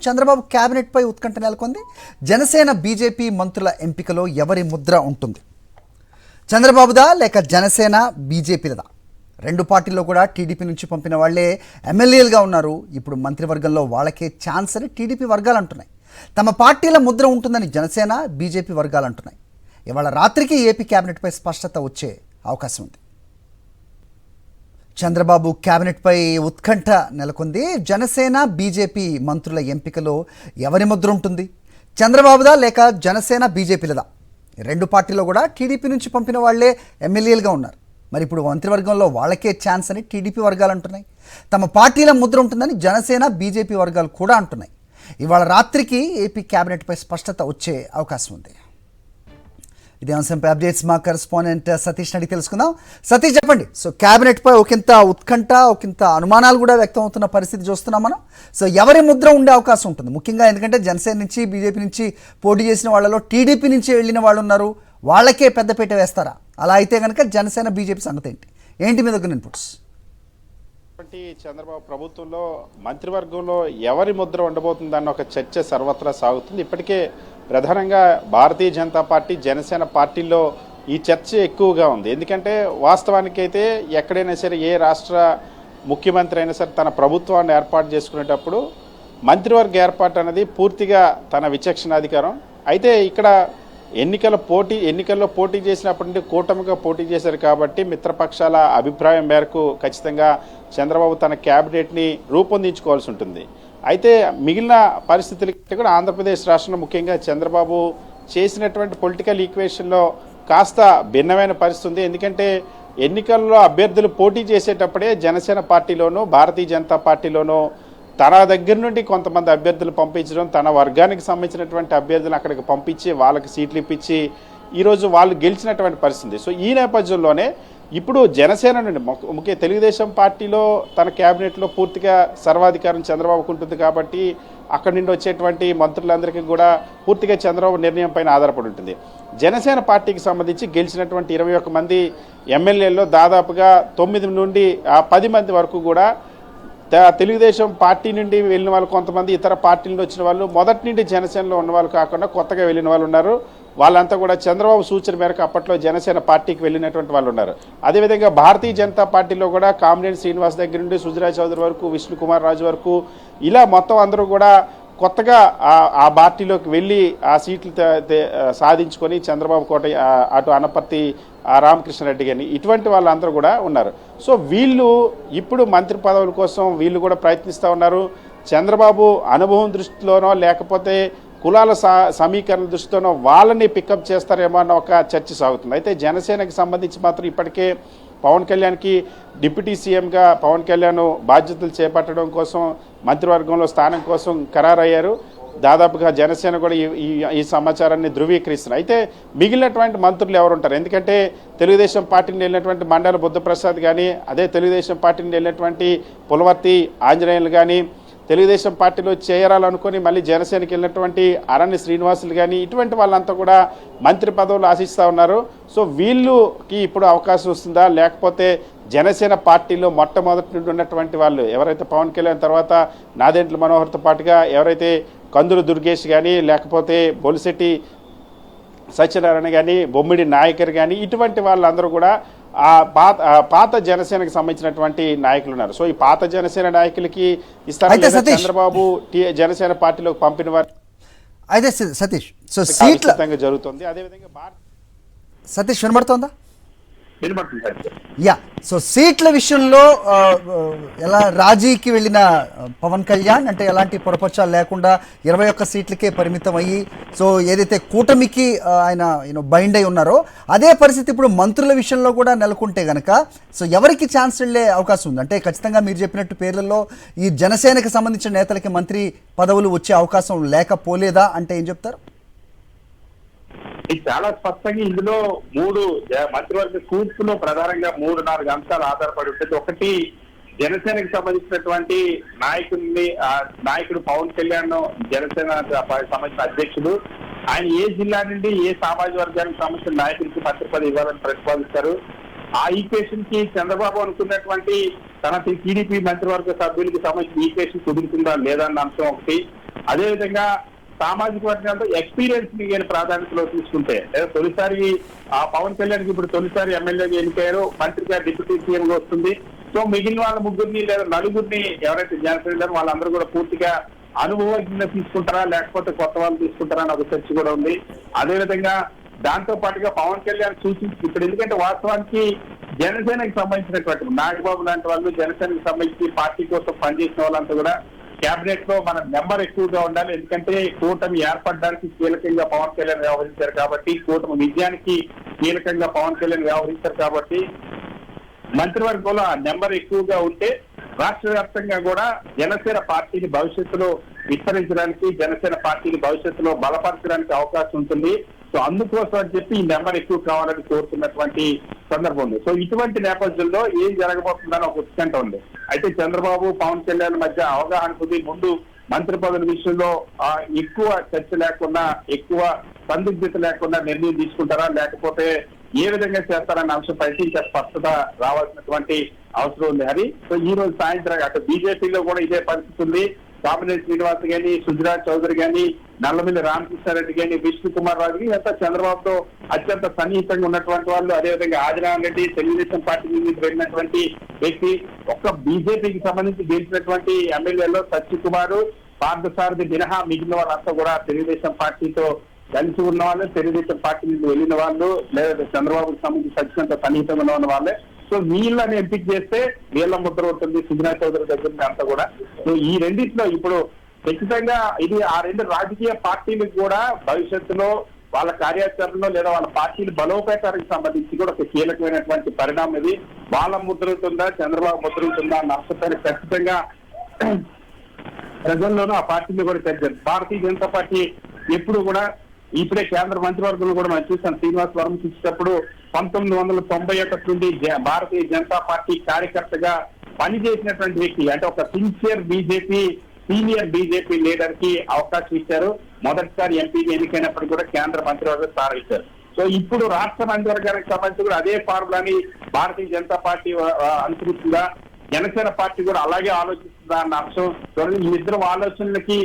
Chandrababu cabinet పై ఉత్కంఠ నెలకొంది. Janasena BJP మంత్రుల ఎంపికలో ఎవరి ముద్ర ఉంటుంది? చంద్రబాబుదా లేక జనసేన బీజేపీలదా? రెండు పార్టీల్లో కూడా టీడీపీ నుంచి పంపిన వాళ్లే ఎమ్మెల్యేలుగా ఉన్నారు. ఇప్పుడు మంత్రివర్గంలో వాళ్ళకే ఛాన్స్ అని టీడీపీ వర్గాలు అంటున్నాయి. తమ పార్టీల ముద్ర ఉంటుందని జనసేన బీజేపీ వర్గాలు అంటున్నాయి. ఇవాళ రాత్రికి ఏపీ క్యాబినెట్ పై స్పష్టత వచ్చే అవకాశం ఉంది. చంద్రబాబు క్యాబినెట్ పై ఉత్కంఠ నెలకొంది. జనసేన బీజేపీ మంత్రుల ఎంపికలో ఎవరి ముద్ర ఉంటుంది? చంద్రబాబుదా లేక జనసేన బీజేపీలదా? రెండు పార్టీలో కూడా టీడీపీ నుంచి పంపిన వాళ్లే ఎమ్మెల్యేలుగా ఉన్నారు. మరి ఇప్పుడు మంత్రివర్గంలో వాళ్ళకే ఛాన్స్ అని టీడీపీ వర్గాలు అంటున్నాయి. తమ పార్టీల ముద్ర ఉంటుందని జనసేన బీజేపీ వర్గాలు కూడా అంటున్నాయి. ఇవాళ రాత్రికి ఏపీ క్యాబినెట్ పై స్పష్టత వచ్చే అవకాశం ఉంది. ఇదే అంశంపై అప్డేట్స్ మా కరెస్పాండెంట్ సతీష్ అడిగి తెలుసుకుందాం. సతీష్, చెప్పండి. సో క్యాబినెట్ పై ఒకంత ఉత్కంఠ, ఒకంత అనుమానాలు కూడా వ్యక్తం అవుతున్న పరిస్థితి చూస్తున్నాం మనం. సో ఎవరి ముద్ర ఉండే అవకాశం ఉంటుంది ముఖ్యంగా? ఎందుకంటే జనసేన నుంచి బీజేపీ నుంచి పోటీ చేసిన వాళ్ళలో టీడీపీ నుంచి వెళ్ళిన వాళ్ళు ఉన్నారు. వాళ్ళకే పెద్దపీట వేస్తారా? అలా అయితే కనుక జనసేన బీజేపీ సంగతి ఏంటి మీ దగ్గర ఇన్పుట్స్? చంద్రబాబు ప్రభుత్వంలో మంత్రివర్గంలో ఎవరి ముద్ర ఉండబోతుందన్న ఒక చర్చ సర్వత్రా సాగుతుంది. ఇప్పటికే ప్రధానంగా భారతీయ జనతా పార్టీ, జనసేన పార్టీల్లో ఈ చర్చ ఎక్కువగా ఉంది. ఎందుకంటే వాస్తవానికి అయితే ఎక్కడైనా సరే ఏ రాష్ట్ర ముఖ్యమంత్రి అయినా సరే తన ప్రభుత్వాన్ని ఏర్పాటు చేసుకునేటప్పుడు మంత్రివర్గ ఏర్పాటు అనేది పూర్తిగా తన విచక్షణాధికారం. అయితే ఇక్కడ ఎన్నికల్లో పోటీ చేసినప్పటి నుండి కూటమిగా పోటీ చేశారు కాబట్టి మిత్రపక్షాల అభిప్రాయం మేరకు ఖచ్చితంగా చంద్రబాబు తన క్యాబినెట్ని రూపొందించుకోవాల్సి ఉంటుంది. అయితే మిగిలిన పరిస్థితులకి కూడా ఆంధ్రప్రదేశ్ రాష్ట్రంలో ముఖ్యంగా చంద్రబాబు చేసినటువంటి పొలిటికల్ ఈక్వేషన్లో కాస్త భిన్నమైన పరిస్థితి ఉంది. ఎందుకంటే ఎన్నికల్లో అభ్యర్థులు పోటీ చేసేటప్పుడే జనసేన పార్టీలోనూ భారతీయ జనతా పార్టీలోనూ తన దగ్గర నుండి కొంతమంది అభ్యర్థులు పంపించడం, తన వర్గానికి సంబంధించినటువంటి అభ్యర్థులు అక్కడికి పంపించి వాళ్ళకి సీట్లు ఇప్పించి ఈరోజు వాళ్ళు గెలిచినటువంటి పరిస్థితి. సో ఈ నేపథ్యంలోనే ఇప్పుడు జనసేన నుండి ముఖ్య తెలుగుదేశం పార్టీలో తన క్యాబినెట్లో పూర్తిగా సర్వాధికారం చంద్రబాబుకు ఉంటుంది కాబట్టి అక్కడి నుండి వచ్చేటువంటి మంత్రులందరికీ కూడా పూర్తిగా చంద్రబాబు నిర్ణయం పైన ఆధారపడి ఉంటుంది. జనసేన పార్టీకి సంబంధించి గెలిచినటువంటి 21 మంది ఎమ్మెల్యేల్లో దాదాపుగా 9 నుండి 10 మంది వరకు కూడా తెలుగుదేశం పార్టీ నుండి వెళ్ళిన వాళ్ళు, కొంతమంది ఇతర పార్టీల నుండి వచ్చిన వాళ్ళు, మొదటి నుండి జనసేనలో ఉన్న వాళ్ళు కాకుండా కొత్తగా వెళ్ళిన వాళ్ళు ఉన్నారు. వాళ్ళంతా కూడా చంద్రబాబు సూచన మేరకు అప్పట్లో జనసేన పార్టీకి వెళ్ళినటువంటి వాళ్ళు ఉన్నారు. అదేవిధంగా భారతీయ జనతా పార్టీలో కూడా కామినేని శ్రీనివాస్ దగ్గర నుండి సుజనా చౌదరి వరకు, విష్ణు కుమార్ రాజు వరకు ఇలా మొత్తం అందరూ కూడా కొత్తగా ఆ పార్టీలోకి వెళ్ళి ఆ సీట్లు సాధించుకొని చంద్రబాబు కోట, అటు అనపర్తి రామకృష్ణారెడ్డి గారిని, ఇటువంటి వాళ్ళందరూ కూడా ఉన్నారు. సో వీళ్ళు ఇప్పుడు మంత్రి పదవుల కోసం వీళ్ళు కూడా ప్రయత్నిస్తూ ఉన్నారు. చంద్రబాబు అనుభవం దృష్టిలోనో లేకపోతే కులాల సమీకరణ దృష్టితోనో వాళ్ళని పికప్ చేస్తారేమో అన్న ఒక చర్చ సాగుతుంది. అయితే జనసేనకి సంబంధించి మాత్రం ఇప్పటికే పవన్ కళ్యాణ్కి డిప్యూటీ సీఎంగా పవన్ కళ్యాణ్ బాధ్యతలు చేపట్టడం కోసం మంత్రివర్గంలో స్థానం కోసం ఖరారయ్యారు. దాదాపుగా జనసేన కూడా ఈ సమాచారాన్ని ధృవీకరిస్తున్నారు. అయితే మిగిలినటువంటి మంత్రులు ఎవరు ఉంటారు? ఎందుకంటే తెలుగుదేశం పార్టీని వెళ్ళినటువంటి మండల బుద్ధప్రసాద్ కానీ, అదే తెలుగుదేశం పార్టీని వెళ్ళినటువంటి పులవర్తి ఆంజనేయులు కానీ, తెలుగుదేశం పార్టీలో చేరాలనుకొని మళ్ళీ జనసేనకి వెళ్ళినటువంటి అరణ్య శ్రీనివాసులు కానీ, ఇటువంటి వాళ్ళంతా కూడా మంత్రి పదవులు ఆశిస్తూ ఉన్నారు. సో వీళ్ళకి ఇప్పుడు అవకాశం వస్తుందా, లేకపోతే జనసేన పార్టీలో మొట్టమొదటి నుండి ఉన్నటువంటి వాళ్ళు ఎవరైతే పవన్ కళ్యాణ్ తర్వాత నాదెండ్ల మనోహర్తో పాటుగా ఎవరైతే కందుల దుర్గేష్ కానీ, లేకపోతే బొలిశెట్టి సత్యనారాయణ కానీ, బొమ్మిడి నాయకర్ కానీ, ఇటువంటి వాళ్ళందరూ కూడా పాత జనసేనకు సంబంధించినటువంటి నాయకులు ఉన్నారు. సో ఈ పాత జనసేన నాయకులకి ఇస్తారు చంద్రబాబు జనసేన పార్టీలోకి పంపిన వారు అయితే సతీష్. సో సీట్ల జరుగుతుంది. అదేవిధంగా సతీష్ వినబడుతోందా? యా. సో సీట్ల విషయంలో ఎలా రాజీకి వెళ్ళిన పవన్ కళ్యాణ్ అంటే ఎలాంటి పొరపక్షాలు లేకుండా 21 సీట్లకే పరిమితం అయ్యి, సో ఏదైతే కూటమికి ఆయన బైండ్ అయి ఉన్నారో అదే పరిస్థితి ఇప్పుడు మంత్రుల విషయంలో కూడా నెలకొంటే గనక సో ఎవరికి ఛాన్స్ వెళ్ళే అవకాశం ఉంది? అంటే ఖచ్చితంగా మీరు చెప్పినట్టు పేర్లలో ఈ జనసేనకి సంబంధించిన నేతలకి మంత్రి పదవులు వచ్చే అవకాశం లేకపోలేదా అంటే ఏం చెప్తారు? చాలా స్పష్టంగా ఇందులో 3 మంత్రివర్గ కూర్పులో ప్రధానంగా 3-4 అంశాలు ఆధారపడి ఉంటుంది. ఒకటి, జనసేనకు సంబంధించినటువంటి నాయకుడు పవన్ కళ్యాణ్, జనసేన సంబంధించిన అధ్యక్షుడు, ఆయన ఏ జిల్లా నుండి ఏ సామాజిక వర్గానికి సంబంధించిన నాయకుడికి మంత్రి పదవి ఇవ్వాలని ప్రతిపాదిస్తారు. ఆ ఈక్వేషన్ కి చంద్రబాబు అనుకున్నటువంటి తన టీడీపీ మంత్రివర్గ సభ్యులకి సంబంధించిన ఈక్వేషన్ కుదురుతుందా లేదా అన్న అంశం ఒకటి. అదేవిధంగా సామాజిక వర్గాలతో ఎక్స్పీరియన్స్ ని కానీ ప్రాధాన్యతలో తీసుకుంటే లేదా తొలిసారి పవన్ కళ్యాణ్కి ఇప్పుడు తొలిసారి ఎమ్మెల్యేగా ఎన్నికయ్యారు, మంత్రిగా డిప్యూటీ సీఎం గా వస్తుంది. సో మిగిలిన వాళ్ళ ముగ్గురిని లేదా నలుగురిని ఎవరైతే జనసేన వాళ్ళందరూ కూడా పూర్తిగా అనుభవజ్ఞ తీసుకుంటారా లేకపోతే కొత్త వాళ్ళు తీసుకుంటారా అని ఒక చర్చ కూడా ఉంది. అదేవిధంగా దాంతో పాటుగా పవన్ కళ్యాణ్ సూచించి ఇప్పుడు ఎందుకంటే వాస్తవానికి జనసేనకి సంబంధించినటువంటి నాగబాబు లాంటి వాళ్ళు జనసేనకి సంబంధించి పార్టీ కోసం పనిచేసిన వాళ్ళంతా కూడా కేబినెట్ లో మన నెంబర్ ఎక్కువగా ఉండాలి. ఎందుకంటే కూటమి ఏర్పడడానికి కీలకంగా పవన్ కళ్యాణ్ వ్యవహరించారు కాబట్టి, కూటమి విజయానికి కీలకంగా పవన్ కళ్యాణ్ వ్యవహరించారు కాబట్టి మంత్రివర్గంలో ఆ నెంబర్ ఎక్కువగా ఉంటే రాష్ట్ర వ్యాప్తంగా కూడా జనసేన పార్టీని భవిష్యత్తులో విస్తరించడానికి, జనసేన పార్టీని భవిష్యత్తులో బలపరచడానికి అవకాశం ఉంటుంది. సో అందుకోసం అని చెప్పి ఈ నెంబర్ ఎక్కువ కావాలని కోరుతున్నటువంటి సందర్భం ఉంది. సో ఇటువంటి నేపథ్యంలో ఏం జరగబోతుందని ఒక ఉత్కంఠ ఉంది. అయితే చంద్రబాబు పవన్ కళ్యాణ్ మధ్య అవగాహన కొద్ది ముందు మంత్రి పదవుల విషయంలో ఎక్కువ చర్చ లేకుండా, ఎక్కువ సందిగ్ధత లేకుండా నిర్ణయం తీసుకుంటారా లేకపోతే ఏ విధంగా చేస్తారన్న అంశంపై ఇంకా స్పష్టత రావాల్సినటువంటి అవసరం ఉంది హరి. సో ఈ రోజు సాయంత్రం అటు బీజేపీలో కూడా ఇదే పరిస్థితి ఉంది. కామినేని శ్రీనివాస్ గాని, సుజరాజ్ చౌదరి గాని, నల్లమిల్లి రామకృష్ణారెడ్డి గాని, విష్ణు కుమార్ రాజు గాని అంతా చంద్రబాబుతో అత్యంత సన్నిహితంగా ఉన్నటువంటి వాళ్ళు. అదేవిధంగా ఆదినారాయణ రెడ్డి తెలుగుదేశం పార్టీ నుంచి వెళ్ళినటువంటి వ్యక్తి. ఒక్క బీజేపీకి సంబంధించి గెలిచినటువంటి ఎమ్మెల్యేలో సత్యకుమార్, పార్థసారథి మినహా మిగిలిన వాళ్ళంతా కూడా తెలుగుదేశం పార్టీతో కలిసి ఉన్న వాళ్ళు, తెలుగుదేశం పార్టీ నుంచి వెళ్ళిన వాళ్ళు, లేదా చంద్రబాబుకి సంబంధించి అత్యంత సన్నిహితంగా ఉన్న వాళ్ళే. సో వీళ్ళని ఎంపిక చేస్తే వీళ్ళ ముద్ర ఉంటుంది సుజనాథ్ చౌదరి దగ్గర అంతా కూడా. సో ఈ రెండింటిలో ఇప్పుడు ఖచ్చితంగా ఇది ఆ రెండు రాజకీయ పార్టీలకు కూడా భవిష్యత్తులో వాళ్ళ కార్యాచరణలో లేదా వాళ్ళ పార్టీల బలోపేతానికి సంబంధించి కూడా ఒక కీలకమైనటువంటి పరిణామం ఇది. వాళ్ళ ముద్ర ఉంటుందా, చంద్రబాబు ముద్ర ఉంటుందా అన్న అంశంపైన ఖచ్చితంగా ప్రజల్లోనూ ఆ పార్టీలో కూడా చర్చ. భారతీయ జనతా పార్టీ ఎప్పుడు కూడా ఇప్పుడే కేంద్ర మంత్రివర్గంలో కూడా మనం చూసాం. శ్రీనివాస్ వర్మ చూసేటప్పుడు 1991 నుండి భారతీయ జనతా పార్టీ కార్యకర్తగా పనిచేసినటువంటి వ్యక్తి, అంటే ఒక సీనియర్ బీజేపీ లీడర్ కి అవకాశం ఇచ్చారు. మొదటిసారి ఎంపీగా ఎన్నికైనప్పుడు కూడా కేంద్ర మంత్రివర్గం సాధించారు. సో ఇప్పుడు రాష్ట్ర మంత్రివర్గానికి సంబంధించి కూడా అదే ఫార్ములాని భారతీయ జనతా పార్టీ అనుసరిస్తుందా, జనసేన పార్టీ కూడా అలాగే ఆలోచిస్తుందా అన్న అంశం. ఈ ఇద్దరు ఆలోచనలకి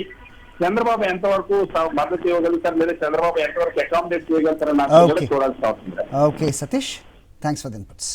చంద్రబాబు ఎంతవరకు మద్దతు ఇవ్వగలుగుతారు లేదా చంద్రబాబు ఎంతవరకు అకామిడేట్ చేయగలుగుతారన్న అంశం కూడా చూడాల్సి అవుతుంది. Okay Satish, thanks for the inputs.